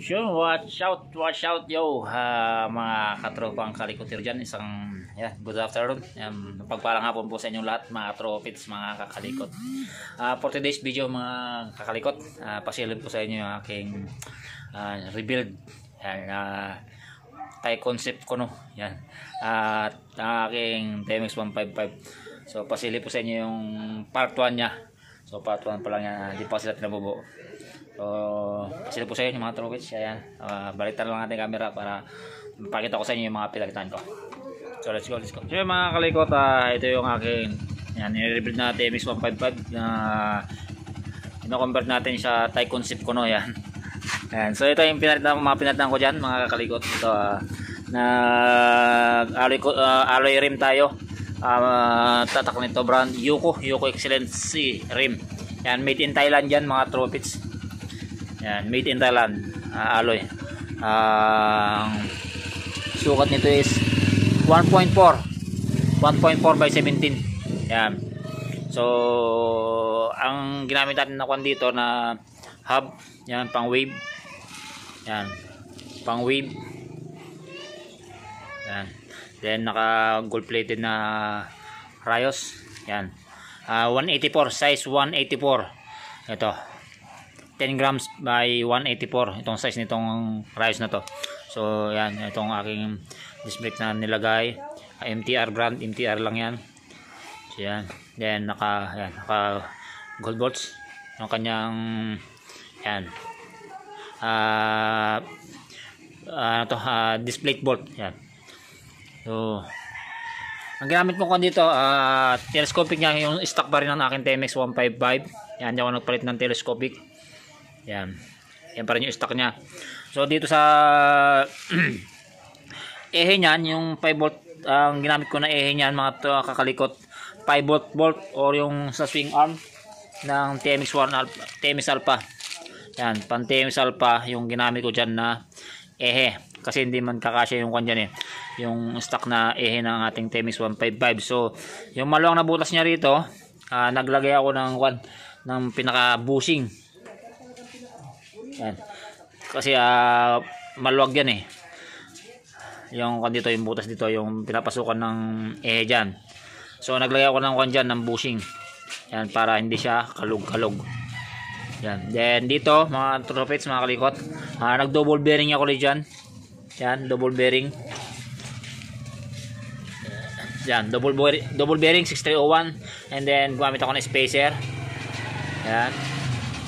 Sure, watch out yo, mga katropang kalikotir dyan. Good afternoon. Pagpalang hapon po sa inyong lahat, mga tropits, mga kakalikot. For today's video, mga kakalikot, pasilip po sa inyo yung aking rebuild. Yan, Thai concept ko, no. Yan. At ang aking TMX 155. So, pasilip po sa inyo yung part 1 nya. So, part 1 pa lang yan. Hindi pa sila tinabubo. So, sila po sa inyo mga tropits. Ayan, balitan lang natin camera para mapakita ko sa inyo yung mga pinagitan ko. So, let's go. So, yung mga kalikot, ito yung aking i-rebuild na TMX 155 na ino-convert natin sa Thai concept ko, no. Yan. Ayan. So, ito yung mga pinalitan ko dyan, mga kalikot. Ito, alloy rim tayo. Tatak nito brand Yuko Excellency rim. Yan, made in Thailand yan, mga tropits. Yan, made in Thailand, alloy. Sukat nito is 1.4 by 17. Yan. So, ang ginamit natin na kwan dito na hub, yan, pang wave. Yan, pang wave. Yan. Then naka gold plated na rayos. Yan. 184, size 184. Ito. 10 grams by 184 itong size nitong rayos na to. So yan, itong aking disc brake na nilagay, MTR brand, MTR lang yan. So yan, then naka gold bolts yung kanyang yan disc plate bolt yan. So ang ginamit mo ko dito, telescopic niya, yung stock pa rin ng aking TMX 155. Yan, yung nagpalit ng telescopic. Yan. Yan pa rin yung stock niya. So dito sa ehe niyan, yung 5 volt, ang ginamit ko na ehe niyan, mga kakalikot, 5 volt bolt or yung sa swing arm ng TMX Alpha. Yan, pan TMX Alpha yung ginamit ko diyan na ehe. Kasi hindi man kakasya yung kanyan yung stock na ehe ng ating TMX 155. So yung maluwang na butas niya rito, naglagay ako ng pinaka bushing. Yan. Kasi maluwag yan eh. Yung dito, yung butas dito, yung pinapasukan ng ehe dyan. So naglagay ako ng dyan ng bushing. Yan, para hindi siya kalug-kalug. Yan. Then dito, mga tropits, mga kalikot, nag double bearing ako dyan. Yan, double bearing. Yan, double bearing 6301. And then gumamit ako ng spacer. Yan.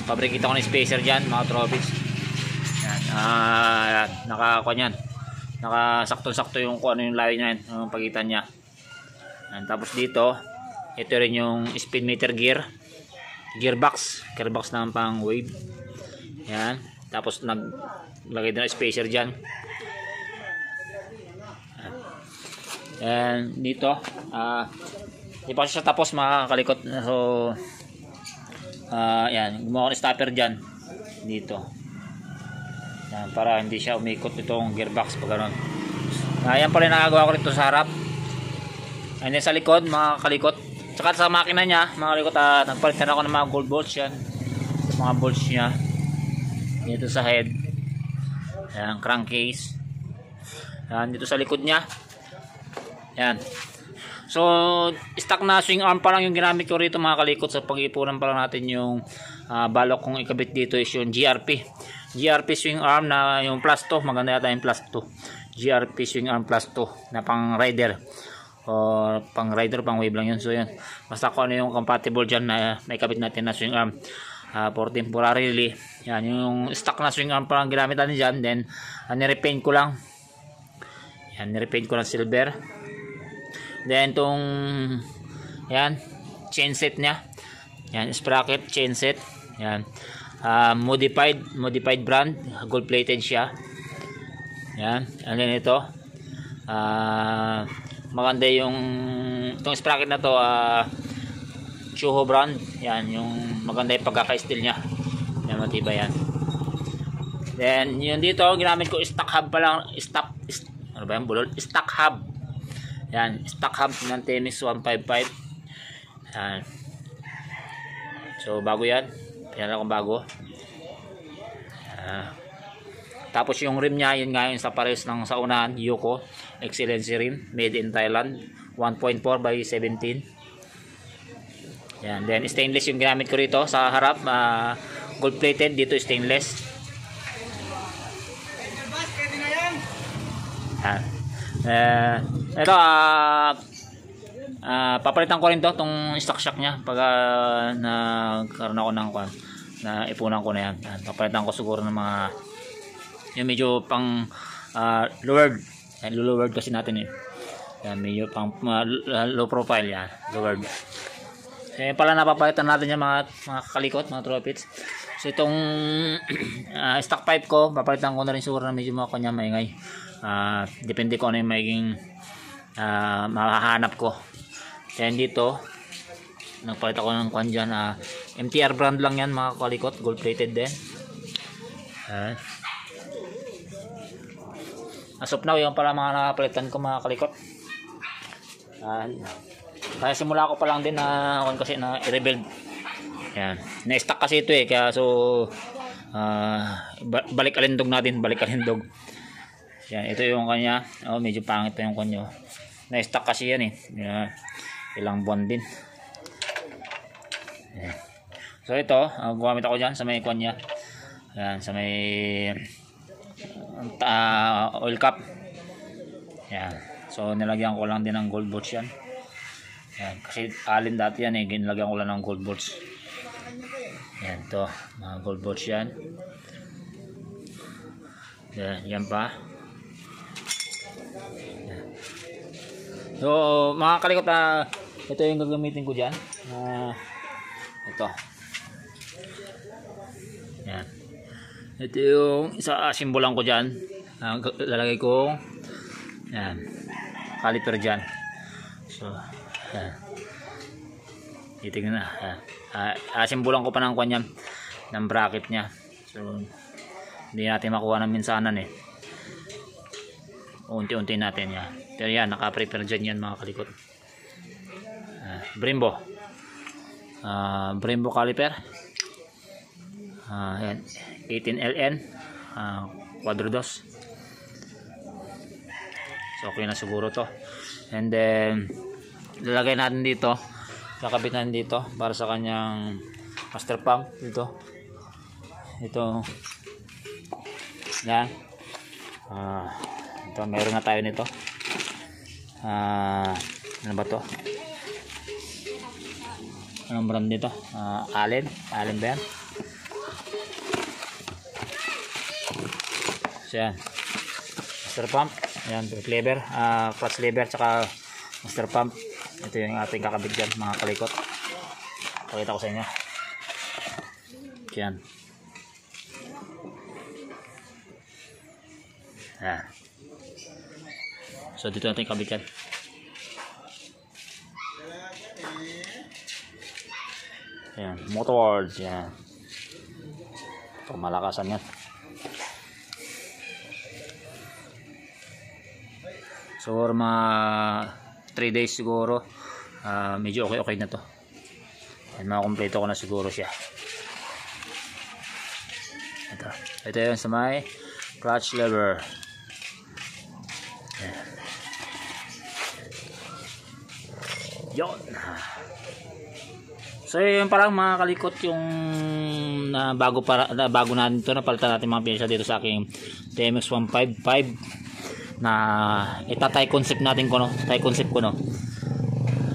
Pabrikita ko ng spacer dyan, mga trophies. Yan. Yan. Nakakuan yan. Nakasakto-sakto yung kung ano yung layo niya, yung pagitan niya. Yan. Tapos dito, ito rin yung speed meter gearbox ng pang wave. Yan. Tapos naglagay din ng spacer dyan. And dito, di pa siya tapos, mga kalikot. So yan, gumawa ko ng stopper dyan dito. Yan, para hindi siya umikot itong gearbox pag gano'n. Yan pala yung nakagawa ko rito sa harap. And then sa likod, mga kalikot, saka sa makina niya, mga kalikot, nagpalitan ako ng mga gold bolts yan, mga bolts niya dito sa head. Yan, crankcase. Yan, dito sa likod niya. Yan. So, stock na swing arm pa lang yung ginamit ko rito, mga kalikot. Sa pag-ipunan pa lang natin yung balok kong ikabit dito is yung GRP swing arm na yung plus 2. Maganda yata yung plus 2. GRP swing arm plus 2 na pang rider. O pang rider, pang wave lang yun. So, yun. Basta kung ano yung compatible dyan na may kabit natin na swing arm. For temporarily. Yan. Yung stock na swing arm pa lang ginamit natin dyan. Then, nirepaint ko lang. Yan. Nirepaint ko lang silver. Then itong yan, chain set nya. Yan, sprocket chain set. Yan. Modified brand, gold plated siya. Yan. And then ito, maganda yung itong sprocket na to, Chuho brand. Yan, yung maganda yung pagkaka-steel nya. Yan, matibay yan. Then yun dito, ginamit ko stock hub pa lang, ano ba yung bulol? Stock hub. Yan, stock hub ng TMX 155. Yan. So bago yan. Yan akong bago. Tapos yung rim niya, yun nga yung sa pares ng sa unahan, Yuko Excellency rim, made in Thailand, 1.4 by 17. Yan, then stainless yung ginamit ko rito sa harap, gold plated, dito stainless. Ito, papalitan ko rin to, tong stock shock nya pag nagkaroon ako ng na ipunan ko na yan. Papalitan ko siguro ng mga yung medyo pang lowered. Lowered kasi natin eh. Yan, medyo pang low profile yan. Lowered. Pala napapalitan natin yung mga kalikot, mga tropits. So itong stock pipe ko, papalitan ko na rin siguro na medyo mga kanya maingay. Depende ko ano yung magiging mahahanap ko. Then dito nagpalit ako ng kwan dyan, MTR brand lang yan mga kalikot, gold plated din. As of now, yung pala mga nakapalitan ko mga kalikot. Kaya simula ko pa lang din na kasi na i-rebuild. Yan, na-stack kasi ito eh, kaya so balik alindog natin, balik alindog. Yan, ito yung kanya. Medyo pangit pa yung kanya. Na-stack kasi yan eh. Ilang buwan din. Yan. So ito, gumamit ako dyan sa may kanya. Yan, sa may oil cap. Yan. So nilagyan ko lang din ng gold bolts yan. Yan, kasi alin dati yan eh, ginilagyan ko lang ng gold bolts. Yan to, mga gold bolts yan. Yan pa. So mga kalikot, ito yung gagamitin ko dyan. Ito. Yan. Ito yung isa simbolan ko dyan. Lalagay ko yan, caliper dyan. So yan. Titignan na. Simbolan ko pa ng kanya, ng bracket nya. So hindi natin makuha ng minsanan eh. Unti-unti natin yan. Pero yan, naka-prepare dyan yan mga kalikot. Brembo. Brembo caliper. Yan. 18LN. Quadrodos. So okay na siguro to. And then lalagay natin dito. Kakabit natin dito para sa kanyang master pump dito. Ito. Yan. Ito, meron na tayo nito. Ano ba to? Anong brand nito? Allen ba yan? So yan, master pump. Yan, lever, clutch lever, tsaka master pump. Ito yung ating kakabit dyan mga kalikot. Pakita ko sa inyo. Yan. Yan. So dito natin kabit yan. Yan, motorboards yan. Ito, malakasan yan. So mga 3 days siguro, medyo okay na to. Yan, makakompleto ko na siguro siya. Ito yun sa may clutch lever. Yan. Yun. So yun pa lang mga kalikot, yung bago natin ito, napalitan natin mga pinsya dito sa aking TMX 155 na Thai concept natin ko, no? Thai concept ko, no?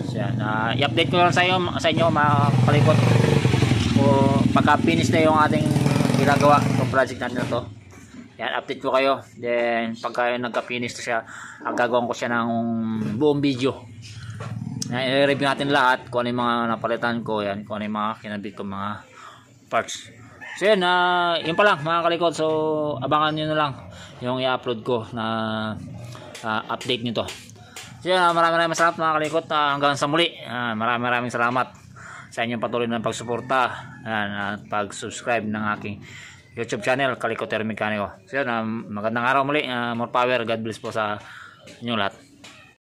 So yan, i-update ko lang sa inyo mga kalikot o pagka finish na yung ating ginagawa ng project natin na to. Yan, update ko kayo. Then pagka nagka-finish na siya, gagawin ko siya ng buong video. I-review natin lahat kung ano yung mga napalitan ko, yan, kung ano yung mga kinabit ko mga parts. So yan, yun pa lang mga kalikot. So abangan nyo na lang yung i-upload ko na update nito. So yan, maraming salamat mga kalikot. Hanggang sa muli, maraming salamat sa inyong patuloy na pagsuporta at pag-subscribe ng aking YouTube channel, Kalikot Mekaniko. So yan, magandang araw muli, more power, God bless po sa inyong lahat.